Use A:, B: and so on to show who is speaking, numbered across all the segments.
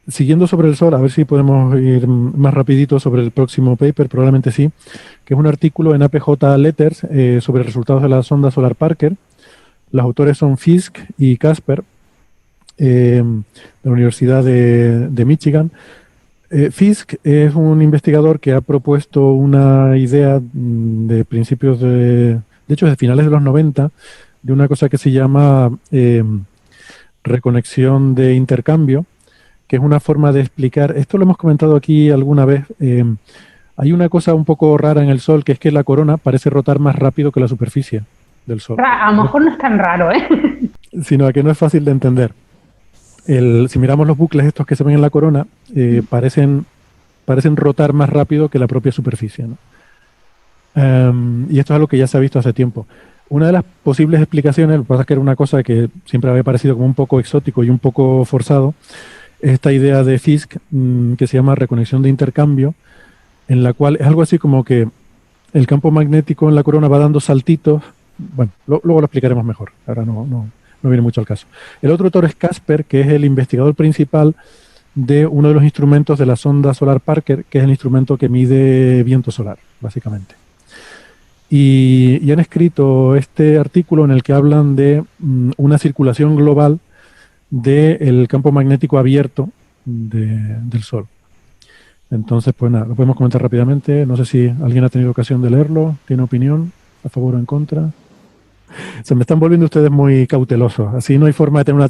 A: siguiendo sobre el Sol, a ver si podemos ir más rapidito sobre el próximo paper, probablemente sí, que es un artículo en APJ Letters sobre resultados de la sonda Solar Parker. Los autores son Fisk y Casper, de la Universidad de Michigan. Fisk es un investigador que ha propuesto una idea de principios de hecho, de finales de los 90, de una cosa que se llama reconexión de intercambio, que es una forma de explicar, esto lo hemos comentado aquí alguna vez, hay una cosa un poco rara en el Sol, que es que la corona parece rotar más rápido que la superficie del Sol,
B: A lo mejor no es tan raro, ¿eh?
A: sino que no es fácil de entender. Si miramos los bucles estos que se ven en la corona, parecen rotar más rápido que la propia superficie, ¿no? Y esto es algo que ya se ha visto hace tiempo. Una de las posibles explicaciones, lo que pasa es que era una cosa que siempre había parecido como un poco exótico y un poco forzado, es esta idea de Fisk que se llama reconexión de intercambio, en la cual es algo así como que el campo magnético en la corona va dando saltitos. Bueno, luego lo explicaremos mejor, ahora no viene mucho al caso. El otro autor es Casper, que es el investigador principal de uno de los instrumentos de la sonda Solar Parker, que es el instrumento que mide viento solar, básicamente. Y han escrito este artículo en el que hablan de una circulación global del campo magnético abierto del Sol. Entonces, pues nada, lo podemos comentar rápidamente. No sé si alguien ha tenido ocasión de leerlo, tiene opinión, a favor o en contra. Se me están volviendo ustedes muy cautelosos. Así no hay forma de tener una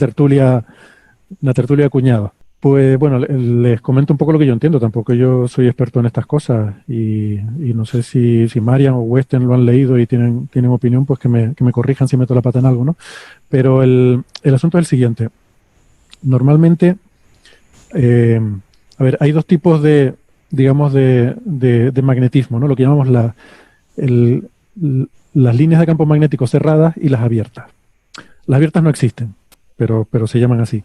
A: tertulia acuñada. Pues bueno, les comento un poco lo que yo entiendo. Tampoco yo soy experto en estas cosas y no sé si Marian o Weston lo han leído y tienen opinión, pues que me corrijan si meto la pata en algo, ¿no? Pero el asunto es el siguiente. Normalmente, a ver, hay dos tipos digamos, de magnetismo, ¿no? Lo que llamamos las líneas de campo magnético cerradas y las abiertas. Las abiertas no existen, pero se llaman así.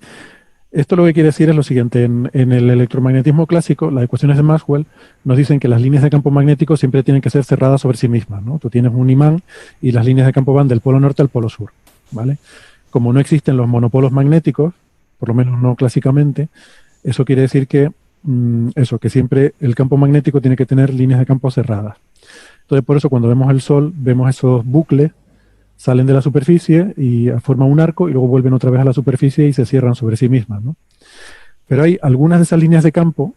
A: Esto lo que quiere decir es lo siguiente, en el electromagnetismo clásico, las ecuaciones de Maxwell nos dicen que las líneas de campo magnético siempre tienen que ser cerradas sobre sí mismas, ¿no? Tú tienes un imán y las líneas de campo van del polo norte al polo sur, ¿vale? Como no existen los monopolos magnéticos, por lo menos no clásicamente, eso quiere decir que siempre el campo magnético tiene que tener líneas de campo cerradas. Entonces, por eso cuando vemos el Sol, vemos esos bucles, salen de la superficie y forman un arco y luego vuelven otra vez a la superficie y se cierran sobre sí mismas, ¿no? Pero hay algunas de esas líneas de campo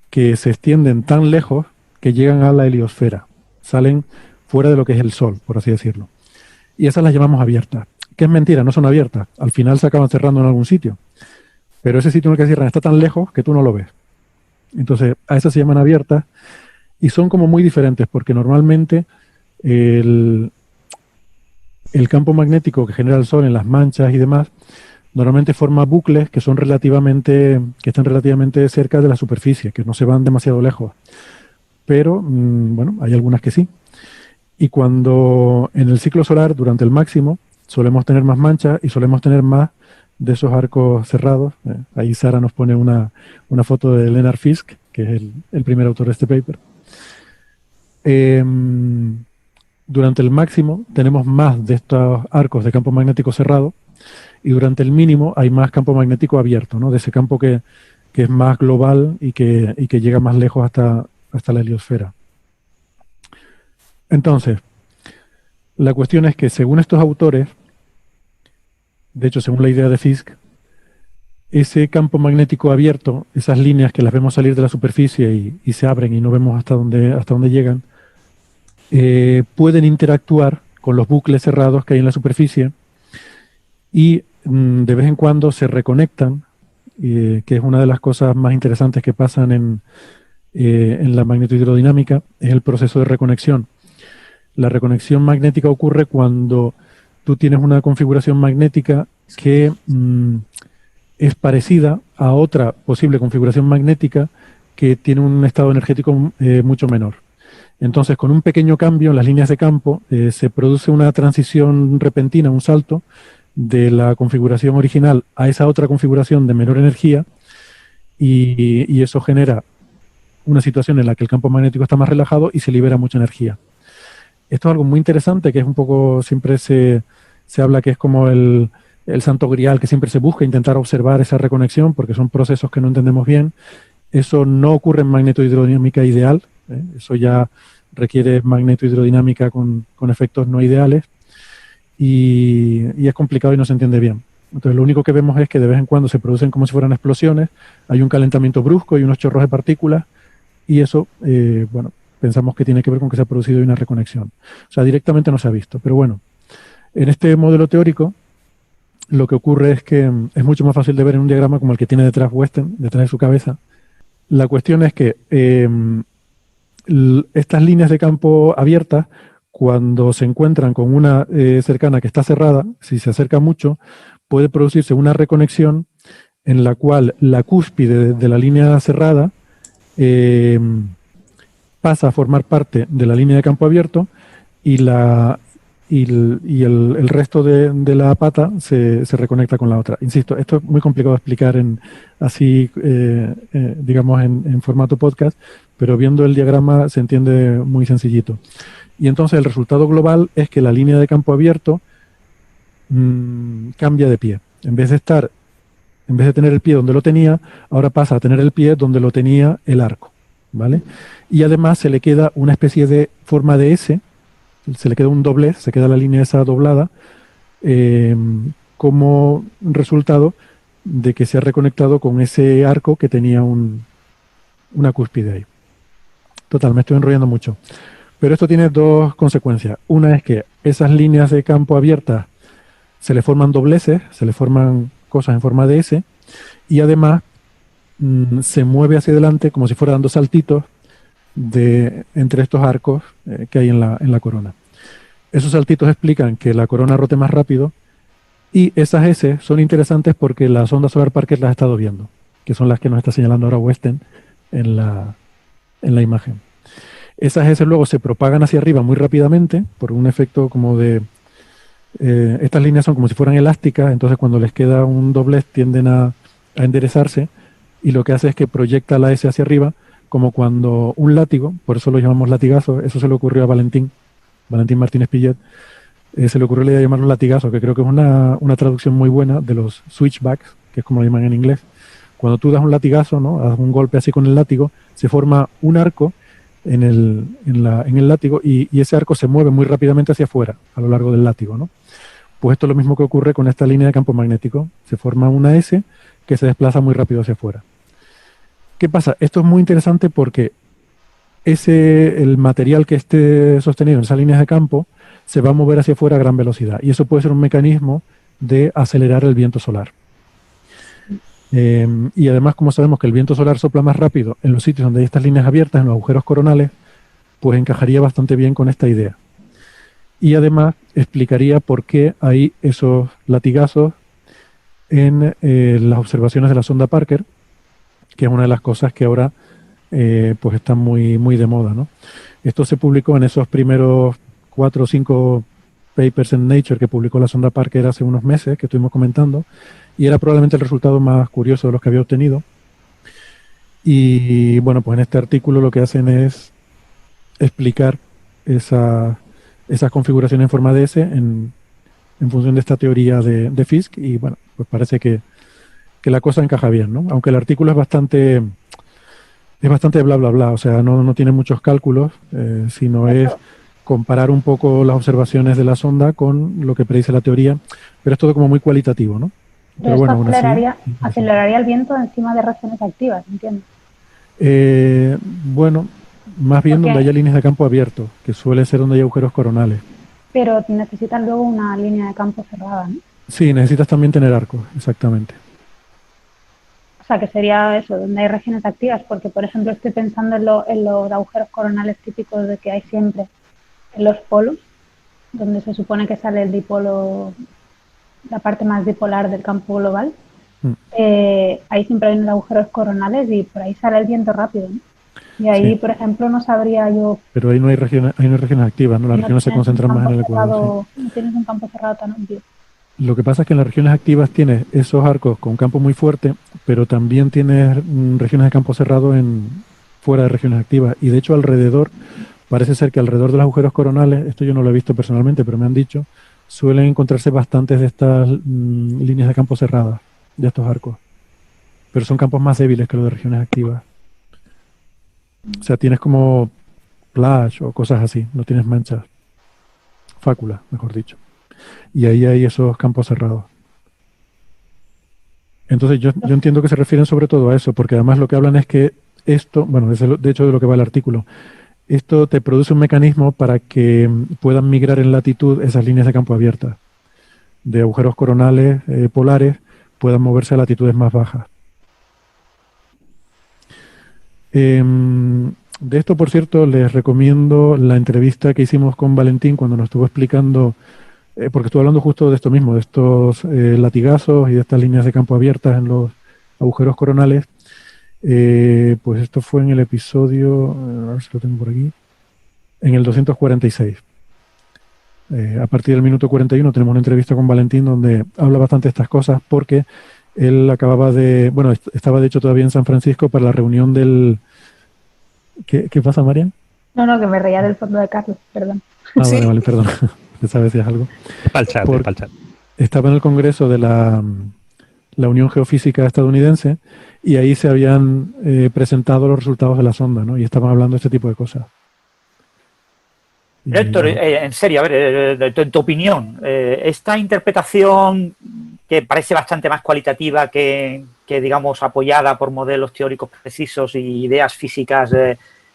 A: que se extienden tan lejos que llegan a la heliosfera, salen fuera de lo que es el Sol, por así decirlo. Y esas las llamamos abiertas. Que es mentira, no son abiertas. Al final se acaban cerrando en algún sitio. Pero ese sitio en el que cierran está tan lejos que tú no lo ves. Entonces, a esas se llaman abiertas y son como muy diferentes porque normalmente el campo magnético que genera el Sol en las manchas y demás, normalmente forma bucles que están relativamente cerca de la superficie, que no se van demasiado lejos. Pero, bueno, hay algunas que sí. Y cuando en el ciclo solar, durante el máximo, solemos tener más manchas y solemos tener más de esos arcos cerrados. Ahí Sara nos pone una foto de Leonard Fisk, que es el primer autor de este paper. Durante el máximo tenemos más de estos arcos de campo magnético cerrado y durante el mínimo hay más campo magnético abierto, ¿no? De ese campo que es más global y que llega más lejos hasta la heliosfera. Entonces, la cuestión es que según estos autores, de hecho según la idea de Fisk, ese campo magnético abierto, esas líneas que las vemos salir de la superficie y se abren y no vemos hasta dónde llegan, pueden interactuar con los bucles cerrados que hay en la superficie y de vez en cuando se reconectan, que es una de las cosas más interesantes que pasan en la magnetohidrodinámica, es el proceso de reconexión. La reconexión magnética ocurre cuando tú tienes una configuración magnética que es parecida a otra posible configuración magnética que tiene un estado energético mucho menor. Entonces, con un pequeño cambio en las líneas de campo, se produce una transición repentina, un salto de la configuración original a esa otra configuración de menor energía, y eso genera una situación en la que el campo magnético está más relajado y se libera mucha energía. Esto es algo muy interesante, que es un poco, siempre se habla que es como el el santo grial que siempre se busca, intentar observar esa reconexión, porque son procesos que no entendemos bien. Eso no ocurre en magnetohidrodinámica ideal, eso ya requiere magnetohidrodinámica con efectos no ideales, y es complicado y no se entiende bien. Entonces lo único que vemos es que de vez en cuando se producen como si fueran explosiones, hay un calentamiento brusco y unos chorros de partículas, y eso, bueno, pensamos que tiene que ver con que se ha producido una reconexión. O sea, directamente no se ha visto, pero bueno, en este modelo teórico lo que ocurre es que es mucho más fácil de ver en un diagrama como el que tiene detrás Weston, detrás de su cabeza. La cuestión es que estas líneas de campo abiertas, cuando se encuentran con una cercana que está cerrada, si se acerca mucho, puede producirse una reconexión en la cual la cúspide de la línea cerrada pasa a formar parte de la línea de campo abierto y el resto de la pata se reconecta con la otra. Insisto, esto es muy complicado de explicar digamos, en formato podcast, pero viendo el diagrama se entiende muy sencillito. Y entonces el resultado global es que la línea de campo abierto cambia de pie. En vez de tener el pie donde lo tenía, ahora pasa a tener el pie donde lo tenía el arco, ¿vale? Y además se le queda una especie de forma de S, se le queda un doblez, se queda la línea esa doblada, como resultado de que se ha reconectado con ese arco que tenía una cúspide ahí. Total, me estoy enrollando mucho. Pero esto tiene dos consecuencias. Una es que esas líneas de campo abiertas se le forman dobleces, se le forman cosas en forma de S, y además se mueve hacia adelante como si fuera dando saltitos entre estos arcos que hay en la corona. Esos saltitos explican que la corona rote más rápido, y esas S son interesantes porque la sonda Solar Parker las ha estado viendo, que son las que nos está señalando ahora Weston en la imagen. Esas S luego se propagan hacia arriba muy rápidamente por un efecto como de... estas líneas son como si fueran elásticas, entonces cuando les queda un doblez tienden a enderezarse, y lo que hace es que proyecta la S hacia arriba, como cuando un látigo, por eso lo llamamos latigazo, eso se le ocurrió a Valentín Martínez Pillet, se le ocurrió la idea de llamarlo latigazo, que creo que es una traducción muy buena de los switchbacks, que es como lo llaman en inglés. Cuando tú das un latigazo, ¿no? Das un golpe así con el látigo, se forma un arco en el látigo, y ese arco se mueve muy rápidamente hacia afuera a lo largo del látigo, ¿no? Pues esto es lo mismo que ocurre con esta línea de campo magnético. Se forma una S que se desplaza muy rápido hacia afuera. ¿Qué pasa? Esto es muy interesante porque el material que esté sostenido en esas líneas de campo se va a mover hacia afuera a gran velocidad, y eso puede ser un mecanismo de acelerar el viento solar. Y además, como sabemos que el viento solar sopla más rápido en los sitios donde hay estas líneas abiertas, en los agujeros coronales, pues encajaría bastante bien con esta idea. Y además explicaría por qué hay esos latigazos en las observaciones de la sonda Parker, que es una de las cosas que ahora pues están muy, muy de moda, ¿no? Esto se publicó en esos primeros 4 o 5 papers en Nature que publicó la sonda Parker hace unos meses, que estuvimos comentando, y era probablemente el resultado más curioso de los que había obtenido. Y bueno, pues en este artículo lo que hacen es explicar esas configuraciones en forma de S en función de esta teoría de Fisk, y bueno, pues parece que la cosa encaja bien, ¿no? Aunque el artículo es bastante bla, bla, bla, o sea, no tiene muchos cálculos, sino es comparar un poco las observaciones de la sonda con lo que predice la teoría, pero es todo como muy cualitativo, ¿no?
B: Pero bueno, aún así, aceleraría el viento encima de regiones activas, ¿entiendes?
A: Bueno, más bien donde haya líneas de campo abierto, que suele ser donde hay agujeros coronales.
B: Pero necesitas luego una línea de campo cerrada, ¿no?
A: Sí, necesitas también tener arcos, exactamente.
B: O sea, que sería eso, donde hay regiones activas, porque, por ejemplo, estoy pensando en los agujeros coronales típicos de que hay siempre en los polos, donde se supone que sale el dipolo, la parte más dipolar del campo global. Ahí siempre hay unos agujeros coronales y por ahí sale el viento rápido, ¿no? Y ahí, sí, por ejemplo, no sabría yo...
A: Pero ahí no hay regiones activas, ¿no? Las regiones se concentran más en el ecuador.
B: Sí. No tienes un campo cerrado tan amplio.
A: Lo que pasa es que en las regiones activas tienes esos arcos con campo muy fuerte, pero también tienes regiones de campo cerrado fuera de regiones activas. Y de hecho parece ser que alrededor de los agujeros coronales, esto yo no lo he visto personalmente, pero me han dicho, suelen encontrarse bastantes de estas líneas de campo cerradas, de estos arcos. Pero son campos más débiles que los de regiones activas. O sea, tienes como flash o cosas así, no tienes manchas. Fácula, mejor dicho. Y ahí hay esos campos cerrados. Entonces yo entiendo que se refieren sobre todo a eso, porque además lo que hablan es que esto, bueno, de hecho de lo que va el artículo, esto te produce un mecanismo para que puedan migrar en latitud esas líneas de campo abiertas, de agujeros coronales polares, puedan moverse a latitudes más bajas. De esto, por cierto, les recomiendo la entrevista que hicimos con Valentín cuando nos estuvo explicando, porque estuvo hablando justo de esto mismo, de estos latigazos y de estas líneas de campo abiertas en los agujeros coronales. Pues esto fue en el episodio, a ver si lo tengo por aquí, en el 246. A partir del minuto 41 tenemos una entrevista con Valentín donde habla bastante de estas cosas porque él acababa de, bueno, estaba de hecho todavía en San Francisco para la reunión del... ¿Qué pasa, Marian?
B: No, que me reía del fondo de Carlos, perdón.
A: Ah,
C: Sí.
A: vale, perdón. Pensaba que decías algo.
D: Para el chat, para el chat.
A: Estaba en el congreso de la Unión Geofísica Estadounidense y ahí se habían presentado los resultados de la sonda, ¿no? Y estaban hablando de este tipo de cosas. Y,
E: Héctor, en serio, a ver, en tu opinión, esta interpretación que parece bastante más cualitativa que, digamos, apoyada por modelos teóricos precisos y ideas físicas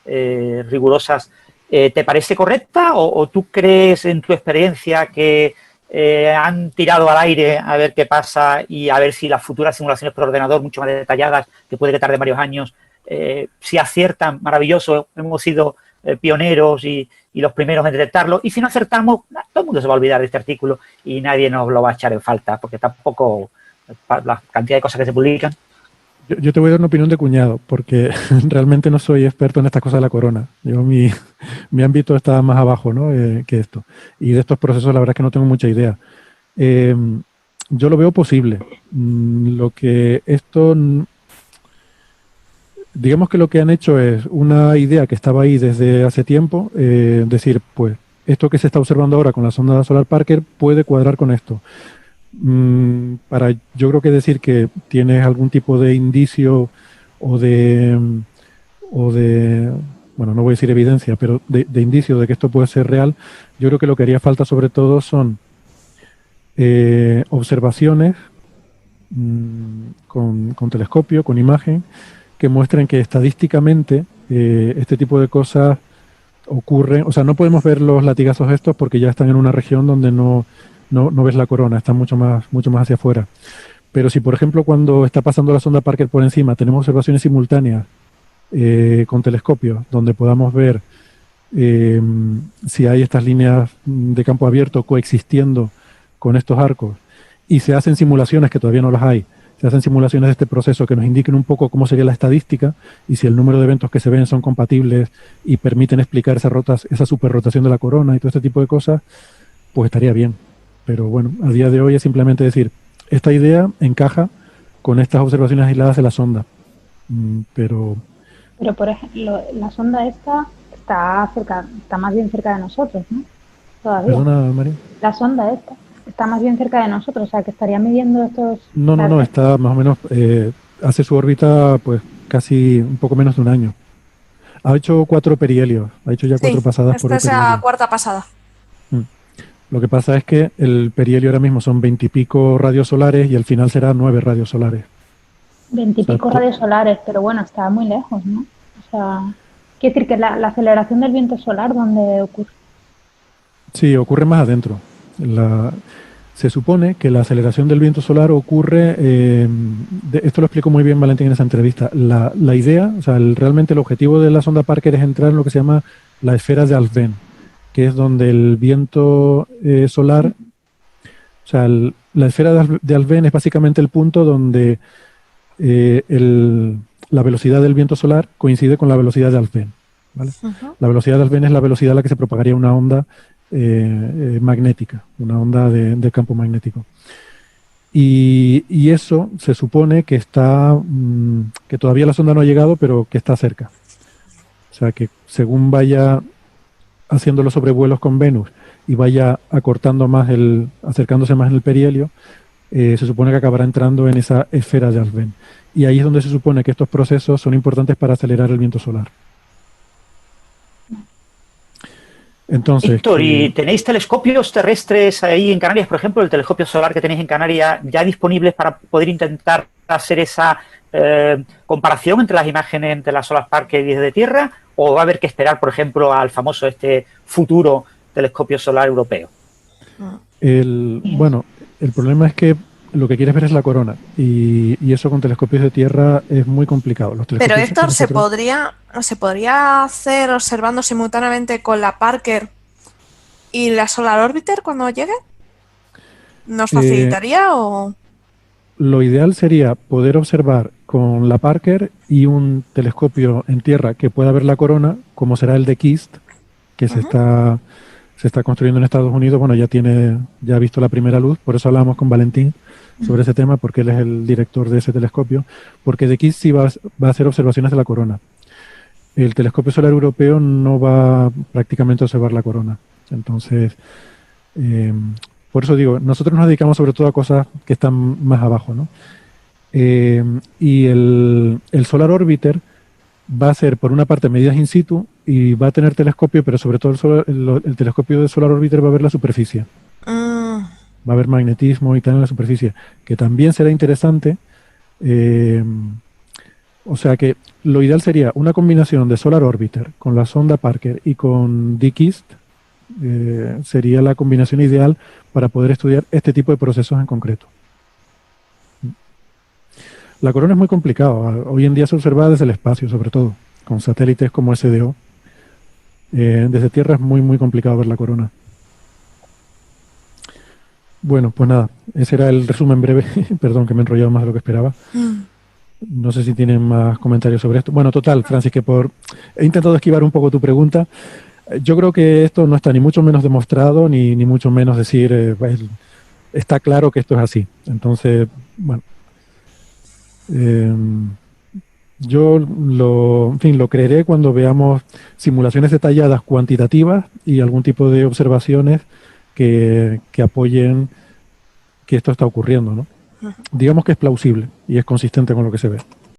E: rigurosas, ¿te parece correcta o tú crees en tu experiencia que han tirado al aire a ver qué pasa y a ver si las futuras simulaciones por ordenador mucho más detalladas, que puede que tarde varios años, si aciertan, maravilloso, hemos sido pioneros y los primeros en detectarlo, y si no acertamos, todo el mundo se va a olvidar de este artículo y nadie nos lo va a echar en falta, porque tampoco la cantidad de cosas que se publican.
A: Yo te voy a dar una opinión de cuñado, porque realmente no soy experto en estas cosas de la corona. Yo mi ámbito está más abajo, ¿no? Que esto. Y de estos procesos la verdad es que no tengo mucha idea. Yo lo veo posible. Lo que esto... Digamos que lo que han hecho es una idea que estaba ahí desde hace tiempo, decir, pues, esto que se está observando ahora con la sonda solar Parker puede cuadrar con esto. Para yo creo que decir que tienes algún tipo de indicio o de bueno, no voy a decir evidencia, pero de indicio de que esto puede ser real, yo creo que lo que haría falta sobre todo son observaciones con telescopio, con imagen, que muestren que estadísticamente este tipo de cosas ocurren. O sea, no podemos ver los latigazos estos porque ya están en una región donde no ves la corona, están mucho más hacia afuera. Pero si, por ejemplo, cuando está pasando la sonda Parker por encima, tenemos observaciones simultáneas con telescopios, donde podamos ver si hay estas líneas de campo abierto coexistiendo con estos arcos, y se hacen simulaciones, que todavía no las hay, se hacen simulaciones de este proceso que nos indiquen un poco cómo sería la estadística y si el número de eventos que se ven son compatibles y permiten explicar esa superrotación de la corona y todo este tipo de cosas, pues estaría bien. Pero bueno, a día de hoy es simplemente decir, esta idea encaja con estas observaciones aisladas de la sonda. Pero
B: por ejemplo, la sonda esta está más bien cerca de nosotros, ¿no? Todavía.
A: ¿Perdona, María?
B: La sonda esta está más bien cerca de nosotros, o sea, que estaría midiendo estos...
A: No, está más o menos, hace su órbita pues casi un poco menos de un año. Ha hecho 4 perihelios, ha hecho ya 4 pasadas por el
C: esta es
A: perihelio.
C: la cuarta pasada.
A: Lo que pasa es que el perihelio ahora mismo son 20 y pico radios solares y al final será 9 radios solares.
B: 20 y pico radios solares, pero bueno, está muy lejos, ¿no? O sea, quiere decir que la aceleración del viento solar, ¿dónde ocurre? Sí, ocurre más adentro. Se supone que la aceleración del viento solar ocurre, esto lo explicó muy bien Valentín en esa entrevista, la idea, o sea, realmente el objetivo de la sonda Parker es entrar en lo que se llama la esfera de Alfvén, que es donde el viento solar, o sea, la esfera de Alfvén es básicamente el punto donde la velocidad del viento solar coincide con la velocidad de Alfvén, ¿vale? La velocidad de Alfvén es la velocidad a la que se propagaría una onda magnética, una onda de campo magnético. Y eso se supone que que todavía la sonda no ha llegado, pero que está cerca. O sea, que según vaya
A: haciendo los sobrevuelos con Venus y vaya acortando más acercándose más en el perihelio, se supone que acabará entrando en esa esfera de Alfvén. Y ahí es donde se supone que estos procesos son importantes para acelerar el viento solar. Entonces,
E: Víctor, ¿y tenéis telescopios terrestres ahí en Canarias? Por ejemplo, el telescopio solar que tenéis en Canarias, ya disponibles para poder intentar hacer esa comparación entre las imágenes de la Solar Parker y desde Tierra, o va a haber que esperar, por ejemplo, al famoso futuro telescopio solar europeo?
A: Bueno, el problema es que lo que quieres ver es la corona y eso con telescopios de Tierra es muy complicado.
C: Pero Héctor, ¿se podría hacer observando simultáneamente con la Parker y la Solar Orbiter cuando llegue? ¿Nos facilitaría o...?
A: Lo ideal sería poder observar con la Parker y un telescopio en Tierra que pueda ver la corona, como será el de KIST, que se está construyendo en Estados Unidos. Bueno, ya ha visto la primera luz, por eso hablábamos con Valentín sobre ese tema, porque él es el director de ese telescopio, porque de KIST sí va a hacer observaciones de la corona. El telescopio solar europeo no va prácticamente a observar la corona. Entonces, por eso digo, nosotros nos dedicamos sobre todo a cosas que están más abajo, ¿no? Y el Solar Orbiter va a hacer, por una parte, medidas in situ y va a tener telescopio, pero sobre todo el telescopio de Solar Orbiter va a ver la superficie. Va a haber magnetismo y tal en la superficie, que también será interesante. O sea que lo ideal sería una combinación de Solar Orbiter con la sonda Parker y con DKIST. Sería la combinación ideal para poder estudiar este tipo de procesos en concreto. La corona es muy complicado. Hoy en día se observa desde el espacio, sobre todo, con satélites como SDO. Desde Tierra es muy, muy complicado ver la corona. Bueno, pues nada, ese era el resumen breve. Perdón, que me he enrollado más de lo que esperaba. No sé si tienen más comentarios sobre esto. Bueno, total, Francis, he intentado esquivar un poco tu pregunta. Yo creo que esto no está ni mucho menos demostrado, ni mucho menos decir, está claro que esto es así. Entonces, bueno, yo lo creeré cuando veamos simulaciones detalladas cuantitativas y algún tipo de observaciones que apoyen que esto está ocurriendo, ¿no? Digamos que es plausible y es consistente con lo que se ve.